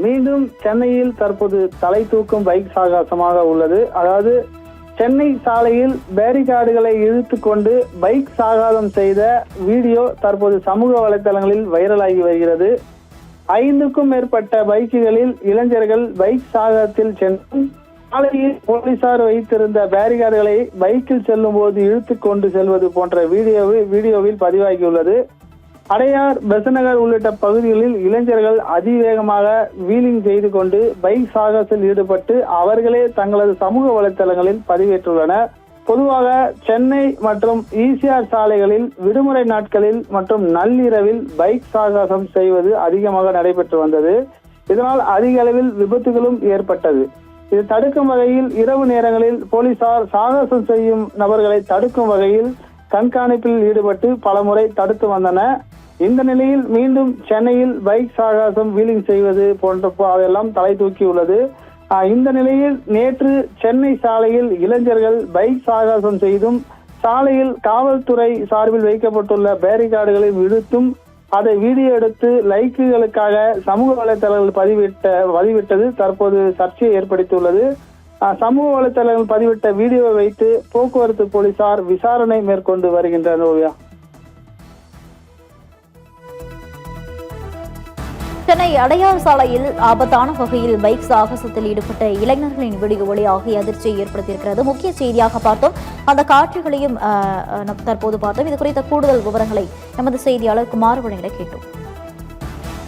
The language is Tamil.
மீண்டும் சென்னையில் தற்போது தலை தூக்கும் பைக் சாகசமாக உள்ளது. அதாவது சென்னை சாலையில் பேரிகார்டுகளை இழுத்து கொண்டு பைக் சாகசம் செய்த வீடியோ தற்போது சமூக வலைதளங்களில் வைரலாகி வருகிறது. 5க்கும் மேற்பட்ட பைக்குகளில் இளைஞர்கள் பைக் சாகசத்தில் சென்று சாலையில் போலீசார் வைத்திருந்த பேரிகார்டுகளை பைக்கில் செல்லும் போது இழுத்து கொண்டு செல்வது போன்ற வீடியோவில் பதிவாகியுள்ளது. அடையார், பெசநகர் உள்ளிட்ட பகுதிகளில் இளைஞர்கள் அதிவேகமாக வீலிங் செய்து கொண்டு பைக் சாகசத்தில் ஈடுபட்டு அவர்களே தங்களது சமூக வலைதளங்களில் பதிவேற்றுள்ளனர். பொதுவாக சென்னை மற்றும் ஈசிஆர் சாலைகளில் விடுமுறை நாட்களில் மற்றும் நள்ளிரவில் பைக் சாகசம் செய்வது அதிகமாக நடைபெற்று வந்தது. இதனால் அதிக அளவில் விபத்துகளும் ஏற்பட்டது. இது தடுக்கும் வகையில் இரவு நேரங்களில் போலீசார் சாகசம் செய்யும் நபர்களை தடுக்கும் வகையில் கண்காணிப்பில் ஈடுபட்டு பலமுறை தடுத்து வந்தனர். இந்த நிலையில் மீண்டும் சென்னையில் பைக் சாகசம் வீலிங் செய்வது போன்ற அதெல்லாம் தலை தூக்கியுள்ளது. இந்த நிலையில் நேற்று சென்னை சாலையில் இளைஞர்கள் பைக் சாகசம் செய்தும் சாலையில் காவல்துறை சார்பில் வைக்கப்பட்டுள்ள பேரிகார்டுகளை இழுத்தும் அதை வீடியோ எடுத்து லைக்குகளுக்காக சமூக வலைதளங்கள் பதிவிட்டது தற்போது சர்ச்சையை ஏற்படுத்தியுள்ளது. சமூக வலைதளங்கள் பதிவிட்ட வீடியோவை வைத்து போக்குவரத்து போலீசார் விசாரணை மேற்கொண்டு வருகின்றனர். சென்னை அடையார் சாலையில் ஆபத்தான வகையில் பைக் சாகசத்தில் ஈடுபட்ட இளைஞர்களின் வீடியோ வெளியாகி அதிர்ச்சியை ஏற்படுத்தியிருக்கிறது. முக்கிய செய்தியாக பார்த்தோம், அந்த காட்சிகளையும் தற்போது பார்த்தோம். இது குறித்த கூடுதல் விவரங்களை நமது செய்தியாளர் குமாரவணியிடம் கேட்டோம்.